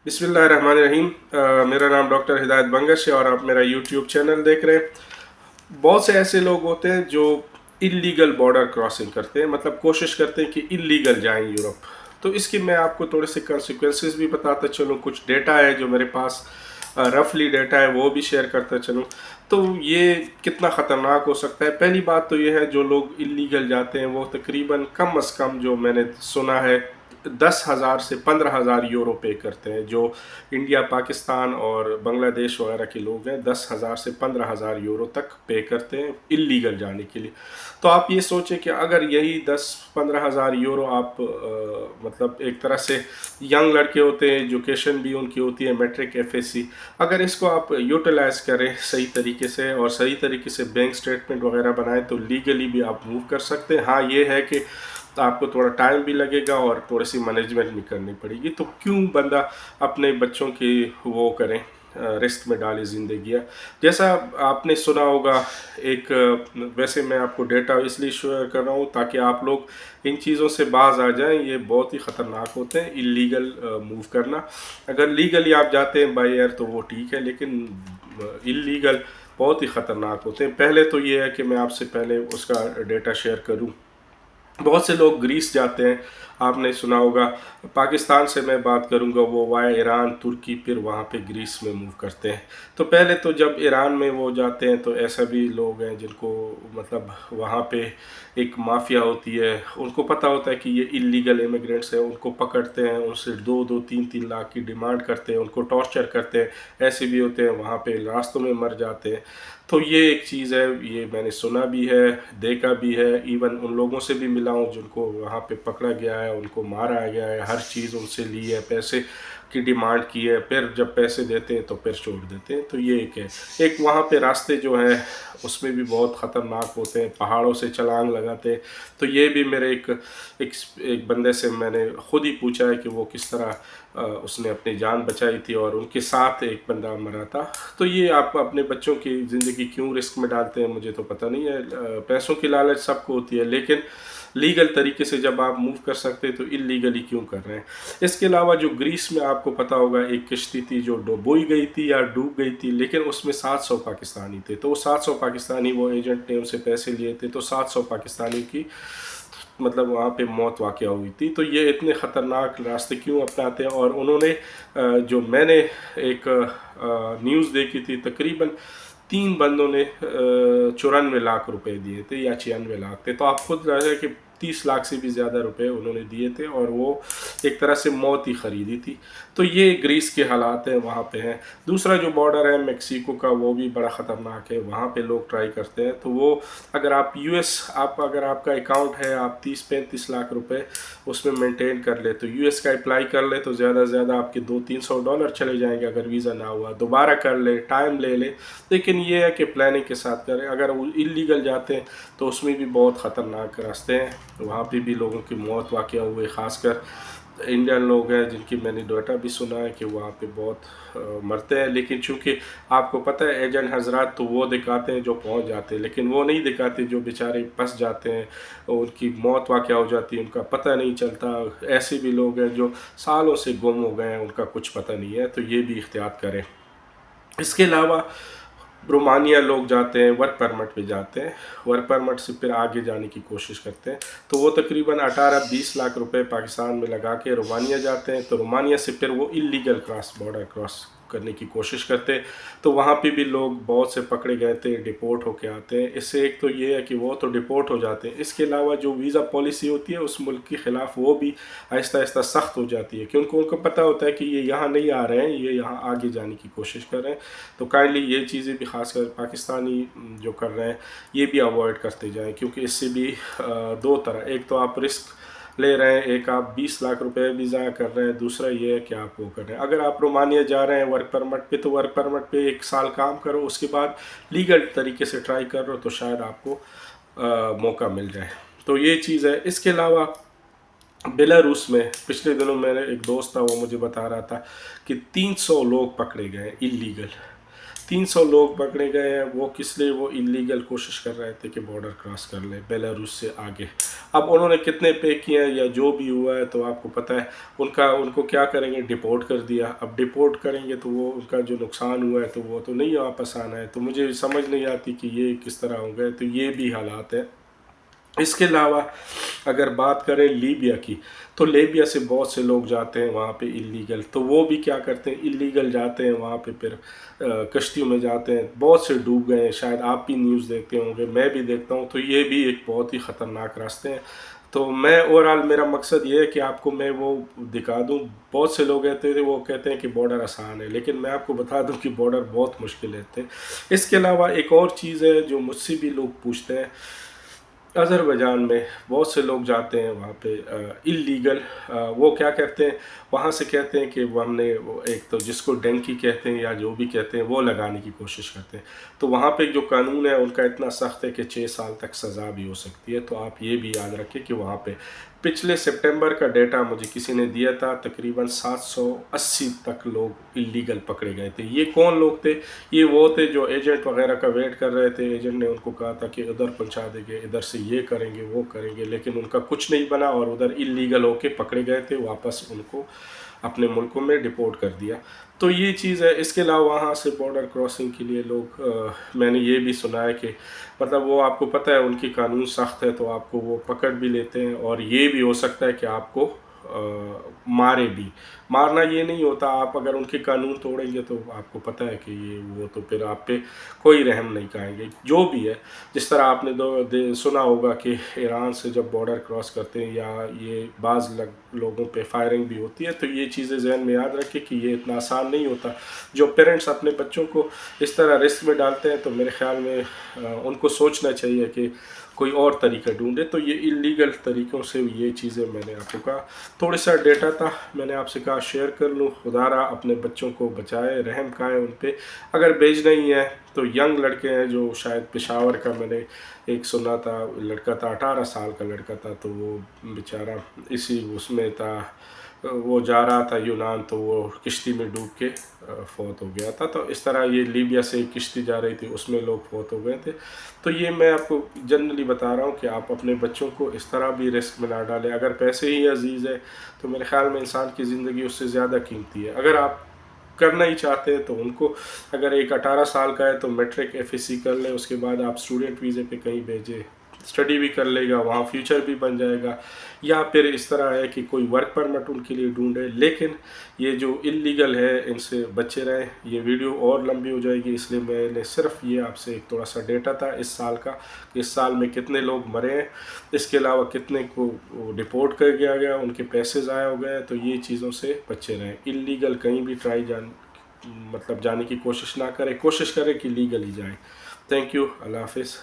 बिस्मिल्लाहिर्रहमानिर्रहीम। मेरा नाम डॉक्टर हिदायत बंगश है और आप मेरा यूट्यूब चैनल देख रहे हैं। बहुत से ऐसे लोग होते हैं जो इलीगल बॉर्डर क्रॉसिंग करते हैं, मतलब कोशिश करते हैं कि इलीगल जाएं यूरोप। तो इसकी मैं आपको थोड़े से कंसिक्वेंसेस भी बताता चलूँ, कुछ डेटा है जो मेरे पास रफली डेटा है वो भी शेयर करता चलूँ। तो ये कितना ख़तरनाक हो सकता है। पहली बात तो ये है, जो लोग इलीगल जाते हैं वो तकरीबन कम अज़ कम, जो मैंने सुना है, 10,000 से 15,000 यूरो पे करते हैं। जो इंडिया, पाकिस्तान और बांग्लादेश वगैरह के लोग हैं, 10,000 से 15,000 यूरो तक पे करते हैं इलीगल जाने के लिए। तो आप ये सोचें कि अगर यही 10-15,000 यूरो आप मतलब एक तरह से यंग लड़के होते हैं, एजुकेशन भी उनकी होती है मैट्रिक एफएससी, अगर इसको आप यूटिलाइज करें सही तरीके से और सही तरीके से बैंक स्टेटमेंट वगैरह बनाएं तो लीगली भी आप मूव कर सकते हैं। हाँ, ये है कि आपको थोड़ा टाइम भी लगेगा और थोड़ी सी मैनेजमेंट भी करनी पड़ेगी। तो क्यों बंदा अपने बच्चों की वो करें, रिस्क में डाले ज़िंदगी। जैसा आपने सुना होगा, एक वैसे मैं आपको डेटा इसलिए शेयर कर रहा हूँ ताकि आप लोग इन चीज़ों से बाज आ जाएं। ये बहुत ही ख़तरनाक होते हैं इलीगल मूव करना। अगर लीगली आप जाते हैं बाय एयर तो वो ठीक है, लेकिन इलीगल बहुत ही ख़तरनाक होते हैं। पहले तो ये है कि मैं आपसे पहले उसका डेटा शेयर करूँ। बहुत से लोग ग्रीस जाते हैं, आपने सुना होगा। पाकिस्तान से मैं बात करूंगा, वो वाया ईरान, तुर्की, फिर वहाँ पे ग्रीस में मूव करते हैं। तो पहले तो जब ईरान में वो जाते हैं तो ऐसा भी लोग हैं जिनको मतलब वहाँ पे एक माफिया होती है, उनको पता होता है कि ये इलीगल इमिग्रेंट्स हैं, उनको पकड़ते हैं, उनसे 2-2, 3-3 लाख की डिमांड करते हैं, उनको टॉर्चर करते हैं। ऐसे भी होते हैं वहाँ पे रास्तों में मर जाते हैं। तो ये एक चीज़ है, ये मैंने सुना भी है, देखा भी है। इवन उन लोगों से भी मिला हूँ जिनको वहाँ पे पकड़ा गया है, उनको मारा गया है, हर चीज़ उनसे ली है, पैसे की डिमांड की है, फिर जब पैसे देते हैं तो फिर छोड़ देते हैं। तो ये एक है। एक वहाँ पे रास्ते जो है उसमें भी बहुत ख़तरनाक होते हैं, पहाड़ों से छलांग लगाते हैं। तो ये भी मेरे एक बंदे से मैंने ख़ुद ही पूछा है कि वो किस तरह उसने अपनी जान बचाई थी और उनके साथ एक बंदा मरा था। तो ये आप अपने बच्चों की ज़िंदगी क्यों रिस्क में डालते हैं मुझे तो पता नहीं है। पैसों की लालच सबको होती है, लेकिन लीगल तरीके से जब आप मूव कर सकते हैं तो इलीगली क्यों कर रहे हैं। इसके अलावा जो ग्रीस में आपको पता होगा एक किश्ती थी जो डुबोई गई थी या डूब गई थी, लेकिन उसमें 700 पाकिस्तानी थे। तो वो 700 पाकिस्तानी, वो एजेंट ने उनसे पैसे लिए थे, तो 700 पाकिस्तानी की मतलब वहाँ पे मौत वाक़या हुई थी। तो ये इतने ख़तरनाक रास्ते क्यों अपनाते हैं। और उन्होंने जो मैंने एक न्यूज़ देखी थी, तकरीबन 3 बंदों ने 94 लाख रुपए दिए थे या 96 लाख थे। तो आप खुद रहे कि 30 लाख से भी ज़्यादा रुपए उन्होंने दिए थे और वो एक तरह से मौत ही ख़रीदी थी। तो ये ग्रीस के हालात हैं, वहाँ पे हैं। दूसरा जो बॉर्डर है मेक्सिको का, वो भी बड़ा ख़तरनाक है। वहाँ पे लोग ट्राई करते हैं। तो वो अगर आप यूएस, आप अगर आपका अकाउंट है, आप 30-35 लाख रुपए उसमें मेंटेन कर ले तो यूएस का अप्लाई कर ले तो ज़्यादा से ज़्यादा आपके $200-300 चले जाएंगे। अगर वीज़ा ना हुआ दोबारा कर ले, टाइम ले ले। लेकिन ये है कि प्लानिंग के साथ करें। अगर वो इलीगल जाते हैं तो उसमें भी बहुत ख़तरनाक रास्ते हैं, वहाँ पे भी लोगों की मौत वाक़या हुए। ख़ासकर इंडियन लोग हैं जिनकी मैंने डाटा भी सुना है कि वहाँ पे बहुत मरते हैं। लेकिन चूँकि आपको पता है एजेंट हजरात तो वो दिखाते हैं जो पहुँच जाते हैं, लेकिन वो नहीं दिखाते जो बेचारे फंस जाते हैं, उनकी मौत वाक़या हो जाती है, उनका पता नहीं चलता। ऐसे भी लोग हैं जो सालों से गुम हो गए हैं, उनका कुछ पता नहीं है। तो ये भी एहतियात करें। इसके अलावा रोमानिया लोग जाते हैं, वर्क परमिट पे जाते हैं, वर्क परमिट से फिर आगे जाने की कोशिश करते हैं। तो वो तकरीबन 18-20 लाख रुपए पाकिस्तान में लगा के रोमानिया जाते हैं। तो रोमानिया से फिर वो इलीगल बॉर्डर क्रॉस करने की कोशिश करते हैं। तो वहाँ पे भी लोग बहुत से पकड़े गए थे, डिपोर्ट होके आते हैं। इससे एक तो ये है कि वो तो डिपोर्ट हो जाते हैं, इसके अलावा जो वीज़ा पॉलिसी होती है उस मुल्क के ख़िलाफ़ वो भी आहिस्ता आहिस्ता सख्त हो जाती है, क्योंकि उनको पता होता है कि ये यहाँ नहीं आ रहे हैं, ये यहाँ आगे जाने की कोशिश कर रहे हैं। तो काइंडली ये चीज़ें भी ख़ासकर पाकिस्तानी जो कर रहे हैं ये भी अवॉइड करते जाएं, क्योंकि इससे भी दो तरह, एक तो आप रिस्क ले रहे हैं, एक आप 20 लाख रुपए भी ज़ाया कर रहे हैं, दूसरा ये है कि आप वो कर रहे हैं। अगर आप रोमानिया जा रहे हैं वर्क परमिट पे तो वर्क परमिट पे 1 साल काम करो, उसके बाद लीगल तरीके से ट्राई करो तो शायद आपको मौका मिल जाए। तो ये चीज़ है। इसके अलावा बेलारूस में पिछले दिनों मेरे एक दोस्त था, वो मुझे बता रहा था कि 300 लोग पकड़े गए इलीगल। 300 लोग पकड़े गए हैं। वो किस लिए? वो इलीगल कोशिश कर रहे थे कि बॉर्डर क्रॉस कर ले बेलारूस से आगे। अब उन्होंने कितने पे किए हैं या जो भी हुआ है तो आपको पता है। उनको क्या करेंगे? डिपोर्ट कर दिया। अब डिपोर्ट करेंगे तो वो उनका जो नुकसान हुआ है तो वो तो नहीं वापस आना है। तो मुझे समझ नहीं आती कि ये किस तरह हो गए। तो ये भी हालात है। इसके अलावा अगर बात करें लीबिया की, तो लीबिया से बहुत से लोग जाते हैं वहाँ पे इलीगल। तो वो भी क्या करते हैं? इलीगल जाते हैं वहाँ पे, फिर कश्तियों में जाते हैं। बहुत से डूब गए हैं, शायद आप भी न्यूज़ देखते होंगे, मैं भी देखता हूँ। तो ये भी एक बहुत ही ख़तरनाक रास्ते हैं। तो मैं ओवरऑल मेरा मकसद ये है कि आपको मैं वो दिखा दूँ। बहुत से लोग कहते थे, वो कहते हैं कि बॉर्डर आसान है, लेकिन मैं आपको बता दूँ कि बॉर्डर बहुत मुश्किल है। इसके अलावा एक और चीज़ है जो मुझसे भी लोग पूछते हैं। अज़रबैजान में बहुत से लोग जाते हैं वहाँ पे इल्लीगल। वो क्या करते हैं? वहाँ से कहते हैं कि वो हमने वो एक तो जिसको डंकी कहते हैं या जो भी कहते हैं वो लगाने की कोशिश करते हैं। तो वहाँ पे जो कानून है उनका इतना सख्त है कि 6 साल तक सज़ा भी हो सकती है। तो आप ये भी याद रखें कि वहाँ पे पिछले सितंबर का डेटा मुझे किसी ने दिया था, तकरीबन 780 तक लोग इल्लीगल पकड़े गए थे। ये कौन लोग थे? ये वो थे जो एजेंट वगैरह का वेट कर रहे थे। एजेंट ने उनको कहा था कि उधर पहुंचा देंगे, इधर से ये करेंगे वो करेंगे, लेकिन उनका कुछ नहीं बना और उधर इल्लीगल होके पकड़े गए थे। वापस उनको अपने मुल्कों में डिपोर्ट कर दिया। तो ये चीज़ है। इसके अलावा वहाँ से बॉर्डर क्रॉसिंग के लिए लोग मैंने ये भी सुना है कि मतलब वो आपको पता है उनकी कानून सख्त है, तो आपको वो पकड़ भी लेते हैं और ये भी हो सकता है कि आपको मारे भी। मारना ये नहीं होता, आप अगर उनके कानून तोड़ेंगे तो आपको पता है कि ये वो तो फिर आप पे कोई रहम नहीं खाएंगे। जो भी है, जिस तरह आपने सुना होगा कि ईरान से जब बॉर्डर क्रॉस करते हैं या ये बाज़ लोगों पे फायरिंग भी होती है। तो ये चीज़ें जहन में याद रखें कि ये इतना आसान नहीं होता। जो पेरेंट्स अपने बच्चों को इस तरह रिस्क में डालते हैं तो मेरे ख्याल में उनको सोचना चाहिए कि कोई और तरीका ढूंढे। तो ये इलीगल तरीक़ों से ये चीज़ें मैंने आपको कहा। थोड़ा सा डेटा था, मैंने आपसे कहा शेयर कर लूँ। खुदारा अपने बच्चों को बचाए, रहम खाए उन पे। अगर भेजना ही है तो यंग लड़के हैं जो शायद पेशावर का मैंने एक सुना था, लड़का था 18 साल का लड़का था। तो वो बेचारा इसी उसमें था, वो जा रहा था यूनान, तो वो किश्ती में डूब के फौत हो गया था। तो इस तरह ये लीबिया से किश्ती जा रही थी, उसमें लोग फौत हो गए थे। तो ये मैं आपको जनरली बता रहा हूँ कि आप अपने बच्चों को इस तरह भी रिस्क में ना डालें। अगर पैसे ही अजीज़ है तो मेरे ख्याल में इंसान की ज़िंदगी उससे ज़्यादा कीमती है। अगर आप करना ही चाहते हैं तो उनको, अगर एक 18 साल का है तो मैट्रिक एफएससी कर ले, उसके बाद आप स्टूडेंट वीज़े पे कहीं भेजें, स्टडी भी कर लेगा, वहाँ फ्यूचर भी बन जाएगा। या फिर इस तरह है कि कोई वर्क परमिट उनके लिए ढूंढे। लेकिन ये जो इल्लीगल है इनसे बचे रहें। ये वीडियो और लंबी हो जाएगी, इसलिए मैंने सिर्फ ये आपसे एक थोड़ा सा डेटा था इस साल का, इस साल में कितने लोग मरे हैं, इसके अलावा कितने को डिपोर्ट कर दिया गया, उनके पैसे ज़ाया हो गए। तो ये चीज़ों से बचे रहें। इल्लीगल कहीं भी जाने की कोशिश ना करें, कोशिश करें कि लीगल ही जाए। Thank you. अल्लाह हाफिज़।